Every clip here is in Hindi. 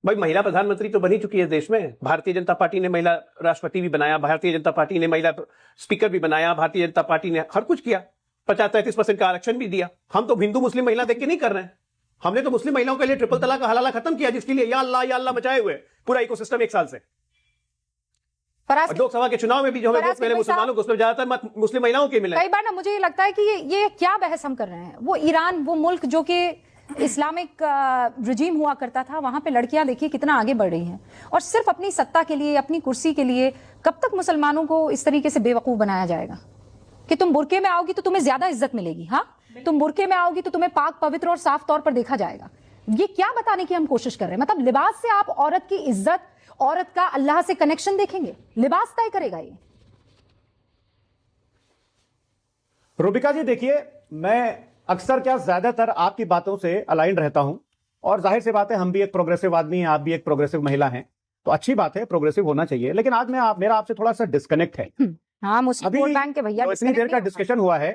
भाई महिला प्रधानमंत्री तो बनी चुकी है देश में। भारतीय जनता पार्टी ने महिला राष्ट्रपति भी बनाया, भारतीय जनता पार्टी ने महिला स्पीकर भी बनाया, भारतीय जनता पार्टी ने हर कुछ किया, 50-33% का आरक्षण भी दिया। हम तो हिंदू मुस्लिम महिला देख के नहीं कर रहे हैं, हमने तो मुस्लिम महिलाओं के लिए ट्रिपल तलाक का हलाला खत्म किया, जिसके लिए या अल्लाह मचाए हुए पूरा इकोसिस्टम 1 साल से। लोकसभा के चुनाव में भी जो हमें वोट मिले मुसलमानों को, उसमें ज्यादातर मत मुस्लिम महिलाओं के मिले। कई बार ना मुझे ये लगता है कि ये क्या बहस हम कर रहे हैं। वो ईरान, वो मुल्क जो कि इस्लामिक रजीम हुआ करता था, वहां पे लड़कियां देखिए कितना आगे बढ़ रही हैं, और सिर्फ अपनी सत्ता के लिए, अपनी कुर्सी के लिए कब तक मुसलमानों को इस तरीके से बेवकूफ बनाया जाएगा कि तुम बुरके में आओगी तो तुम्हें ज्यादा इज्जत मिलेगी, हाँ तुम बुरके में आओगी तो तुम्हें पाक पवित्र और साफ तौर पर देखा जाएगा। ये क्या बताने की हम कोशिश कर रहे हैं? मतलब लिबास से आप औरत की इज्जत, औरत का अल्लाह से कनेक्शन देखेंगे? लिबास तय करेगा ये। रूबिका जी देखिए, मैं अक्सर क्या ज्यादातर आपकी बातों से अलाइन रहता हूं, और जाहिर सी बात है हम भी एक प्रोग्रेसिव आदमी हैं, आप भी एक प्रोग्रेसिव महिला हैं, तो अच्छी बात है, प्रोग्रेसिव होना चाहिए। लेकिन आज मेरा आपसे थोड़ा सा डिस्कनेक्ट है। हाँ, मुस्लिम वोट बैंक के भैया इतनी देर का डिस्कशन हुआ है,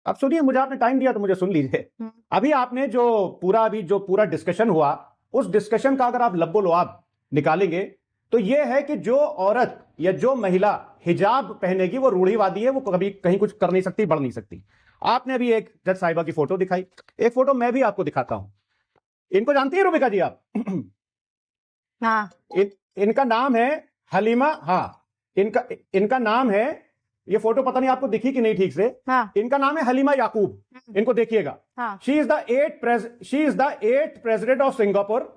अब सुनिए, मुझे आपने टाइम दिया तो मुझे सुन लीजिए। अभी आपने जो पूरा डिस्कशन हुआ, उस डिस्कशन का अगर आप लब्बो लुआब निकालेंगे तो यह है कि जो औरत या जो महिला हिजाब पहनेगी वो रूढ़िवादी है, वो कभी कहीं कुछ कर नहीं सकती, बढ़ नहीं सकती। आपने अभी एक जज साहिबा की फोटो दिखाई, एक फोटो मैं भी आपको दिखाता हूं। इनको जानती है रूबिका जी आप? हाँ। इनका नाम है हलीमा। हाँ, इनका नाम है, ये फोटो पता नहीं आपको दिखी कि नहीं ठीक से। हाँ। इनका नाम है हलीमा याकूब, इनको देखिएगा। हाँ। She is the 8th president of Singapore,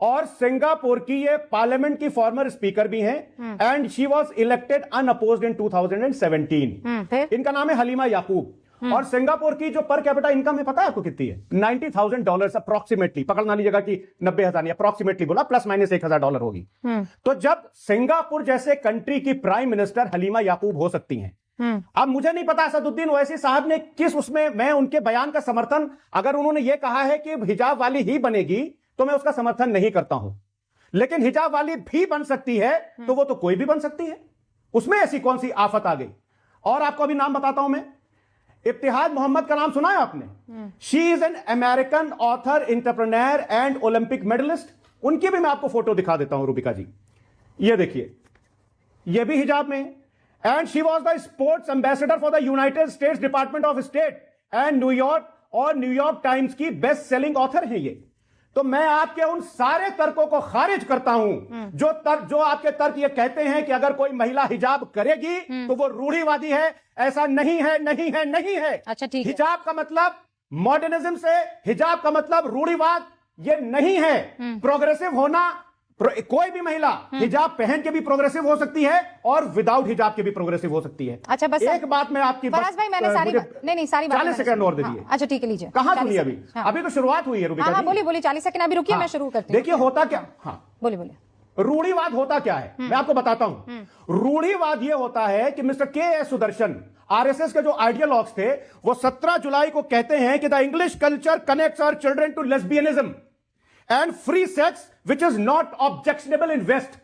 और सिंगापुर की ये पार्लियामेंट की फॉर्मर स्पीकर भी हैं, and she was elected unopposed in 2017। इनका नाम है हलीमा याकूब। और सिंगापुर की जो पर कैपिटा इनकम है पता है आपको कितनी है? $90,000 अप्रोक्सीमेटली, पकड़ना लीजिएगा कि 90,000 या अप्रोक्सीमेटली बोला, प्लस माइनस $1,000 होगी। तो जब सिंगापुर जैसे कंट्री की प्राइम मिनिस्टर हलीमा याकूब हो सकती हैं, अब मुझे नहीं पता असदुद्दीन ओवैसी साहब ने किस उसमें, मैं उनके बयान का समर्थन, अगर उन्होंने यह कहा है कि हिजाब वाली ही बनेगी तो मैं उसका समर्थन नहीं करता हूं, लेकिन हिजाब वाली भी बन सकती है तो वो तो कोई भी बन सकती है, उसमें ऐसी कौन सी आफत आ गई। और आपको अभी नाम बताता हूं मैं, इब्तिहाज मोहम्मद का नाम सुना है आपने? She is an American author, entrepreneur and Olympic medallist. उनकी भी मैं आपको फोटो दिखा देता हूं रूबिका जी, ये देखिए, ये भी हिजाब में। And she was the sports ambassador for the United states department of state and New York times की बेस्ट सेलिंग ऑथर है ये। तो मैं आपके उन सारे तर्कों को खारिज करता हूं जो आपके तर्क ये कहते हैं कि अगर कोई महिला हिजाब करेगी तो वो रूढ़िवादी है। ऐसा नहीं है, नहीं है, नहीं है। अच्छा, ठीक है। हिजाब का मतलब मॉडर्निज्म से, हिजाब का मतलब रूढ़िवाद ये नहीं है। प्रोग्रेसिव होना, कोई भी महिला हिजाब पहन के भी प्रोग्रेसिव हो सकती है और विदाउट हिजाब के भी प्रोग्रेसिव हो सकती है। अच्छा, बस एक बात मैं आपकी, फराज भाई मैंने सारी नहीं सारी 40 सेकंड और दे दिए। अच्छा ठीक है, लीजिए। कहां सुनिए अभी? अभी तो शुरुआत हुई है रूबिका जी। बोलिए 40 सेकंड अभी रुकिए, मैं शुरू करती हूं। देखिए होता क्या, हाँ बोलिए। रूढ़िवाद होता क्या है मैं आपको बताता हूं। रूढ़िवाद यह होता है कि मिस्टर के सुदर्शन, आरएसएस के जो आइडियोलॉग्स थे, वो 17 जुलाई को कहते हैं कि the English culture connects our children to lesbianism and free sex which is not objectionable in west.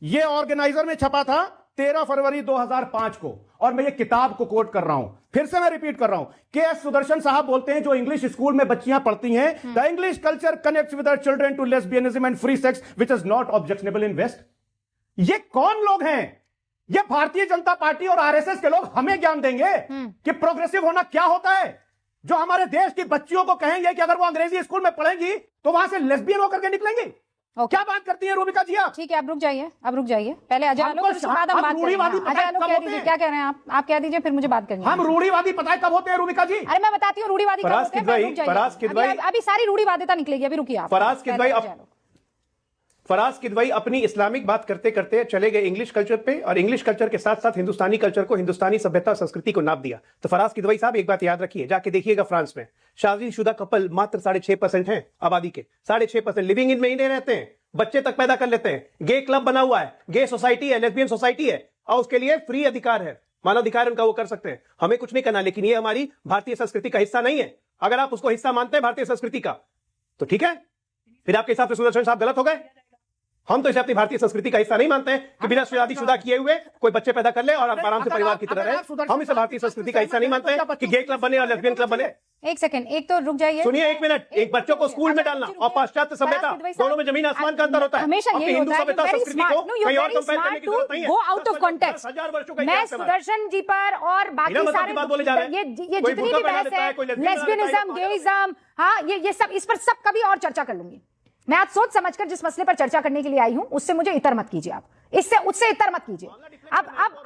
यह ऑर्गेनाइजर में छपा था 13 फरवरी 2005 को, और मैं ये किताब को कोट कर रहा हूं, फिर से मैं रिपीट कर रहा हूं। के सुदर्शन साहब बोलते हैं, जो इंग्लिश स्कूल में बच्चियां पढ़ती हैं, the English culture connects with our children to lesbianism and free sex which is not objectionable in west. ये कौन लोग हैं? ये भारतीय जनता पार्टी और आरएसएस के लोग हमें ज्ञान देंगे कि प्रोग्रेसिव होना क्या होता है। जो हमारे देश की बच्चियों को कहेंगे कि अगर वो अंग्रेजी स्कूल में पढ़ेंगी तो वहां से लेस्बियन होकर के निकलेंगी। क्या बात करती है रूबिका जी आप? ठीक है, अब रुक जाइए। पहले अजय आलोक, उसके बाद हम बात करेंगे। अजय आलोक कह दीजिए, क्या कह रहे हैं आप कह दीजिए, फिर मुझे बात करनी है। हम रूढ़िवादी पता है कब होते हैं रूबिका जी? अरे मैं बताती हूँ रूढ़िवादी कब होते हैं। अभी सारी रूढ़िवादिता निकलेगी, अभी रुकिए आप। फराज किदवई अपनी इस्लामिक बात करते करते चले गए इंग्लिश कल्चर पे, और इंग्लिश कल्चर के साथ साथ हिंदुस्तानी कल्चर को, हिंदुस्तानी सभ्यता संस्कृति को नाप दिया। तो फराज किदवई साहब एक बात याद रखिए, जाके देखिएगा फ्रांस में शादीशुदा कपल मात्र 6.5% हैं आबादी के, 6.5% लिविंग इन में ही नहीं रहते हैं, बच्चे तक पैदा कर लेते हैं। गे क्लब बना हुआ है, गे सोसाइटी है, लेस्बियन सोसाइटी है, और उसके लिए फ्री अधिकार है, मानवाधिकार उनका, वो कर सकते हैं। हमें कुछ नहीं करना, लेकिन ये हमारी भारतीय संस्कृति का हिस्सा नहीं है। अगर आप उसको हिस्सा मानते हैं भारतीय संस्कृति का तो ठीक है, फिर आपके हिसाब से सुदर्शन साहब गलत हो गए। हम तो इसे अपनी भारतीय संस्कृति का हिस्सा नहीं मानते हैं कि बिना शादीशुदा किए हुए कोई बच्चे पैदा कर ले और आराम से परिवार की तरह रहे। हम इसे भारतीय संस्कृति का हिस्सा नहीं मानते हैं कि गे क्लब बने और लेस्बियन क्लब बने। एक सेकंड, एक तो रुक जाइए, सुनिए एक मिनट। एक बच्चों को स्कूल में डालना और पाश्चात्य सभ्यता दोनों में जमीन आसमान का अंतर होता है। हमेशा अपनी यही हिंदू होता है। सभ्यता संस्कृति को कहीं और कंपेयर करने की जरूरत नहीं है। Go out of context. 10,000 वर्षों का मैं इतिहास है हमारा। सुदर्शन जी पर और बाकी बिना मतलब सारे की बात बोले जा रहे हैं। ये कोई जितनी बुर्का भी पहना बहस देता है, है, कोई लेस्बियन लेस्बियनिज्म, पहना देता है, गेइज्म, हाँ, ये सब इस पर सब कभी और चर्चा कर लूंगी। मैं आज सोच समझकर जिस मसले पर चर्चा करने के लिए आई हूं उससे मुझे इतर मत कीजिए आप, इससे उससे इतर मत कीजिए। अब आप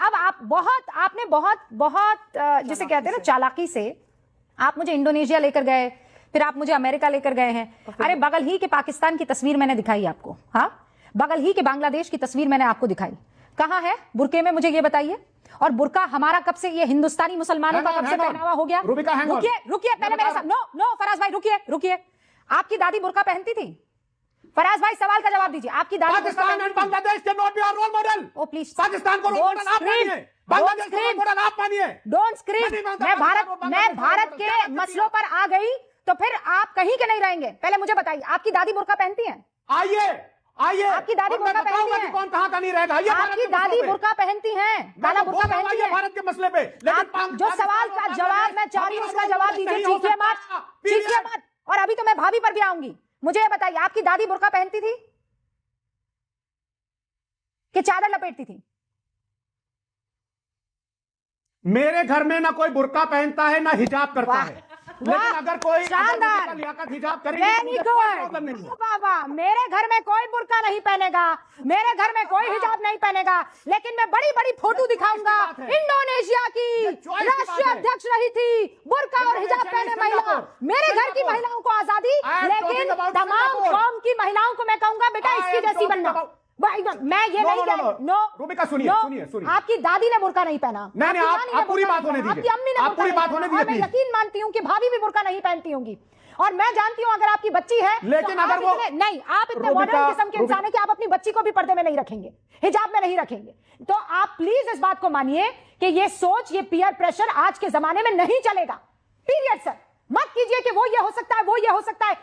आपने बहुत जिसे कहते हैं ना चालाकी से आप मुझे इंडोनेशिया लेकर गए, फिर आप मुझे अमेरिका लेकर गए हैं। अरे बगल ही के पाकिस्तान की तस्वीर मैंने दिखाई आपको, हाँ, बगल ही के बांग्लादेश की तस्वीर मैंने आपको दिखाई। कहां है बुरके में, मुझे ये बताइए। और बुरका हमारा कब से, ये हिंदुस्तानी मुसलमानों का कब से पहनावा हो गया? रुकिए पहले मेरे साथ, नो फराज भाई रुकिए। आपकी दादी बुरका पहनती थी? फराज भाई सवाल का जवाब दीजिए। आपकी दादी Pakistan and Bangladesh can not be our role model. Oh please, Pakistan को रोल मॉडल आप मानिए, बांग्लादेश को रोल मॉडल आप मानिए। Don't scream. मैं भारत के मसलों पर आ गई तो फिर आप कहीं के नहीं रहेंगे। पहले मुझे बताइए, आपकी दादी बुर्का पहनती हैं? आइए आपकी दादी बुर्का पहनती है? कौन कहां का नहीं रहेगा? आपकी दादी बुर्का पहनती हैं? काला बुर्का पहनती है? भारत के मसले पे जो सवाल का जवाब मैं चाह रही हूं उसका जवाब दीजिए, चीखिए मत। और अभी तो मैं भाभी पर भी आऊंगी। मुझे ये बताइए, आपकी दादी बुर्का पहनती थी कि चादर लपेटती थी? मेरे घर में ना कोई बुर्का पहनता है ना हिजाब करता है, लेकिन अगर कोई शानदार, लियाकत हिजाब करेगी तो प्रॉब्लम नहीं है। बाबा, मेरे घर में कोई बुर्का नहीं पहनेगा, मेरे घर में कोई हिजाब नहीं पहनेगा, लेकिन मैं बड़ी बड़ी फोटो दिखाऊंगा। इंडोनेशिया की राष्ट्रीय अध्यक्ष रही थी, बुर्का और हिजाब पहने महिला। मेरे घर की महिलाओं को आजादी, लेकिन तमाम कौम की महिलाओं को मैं कहूंगा बेटा इसकी जैसी बनना। मैं ये नहीं कह रही। नो रूबिका, सुनिए। आपकी दादी ने बुर्का नहीं पहना। नहीं, आप पूरी बात होने दीजिए। आपकी अम्मी ने, आप पूरी बात होने दीजिए। मैं यकीन मानती हूँ कि भाभी भी बुर्का नहीं पहनती होंगी। और मैं जानती हूँ अगर आपकी बच्ची है, लेकिन तो अगर वो नहीं, आप इतने मॉडर्न किस्म के इंसान है कि आप अपनी बच्ची को भी पर्दे में नहीं रखेंगे, हिजाब में नहीं रखेंगे। तो आप प्लीज इस बात को मानिए कि ये सोच, ये पीयर प्रेशर आज के जमाने में नहीं चलेगा। पीरियड सर, मत कीजिए कि वो ये हो सकता है, वो ये हो सकता है।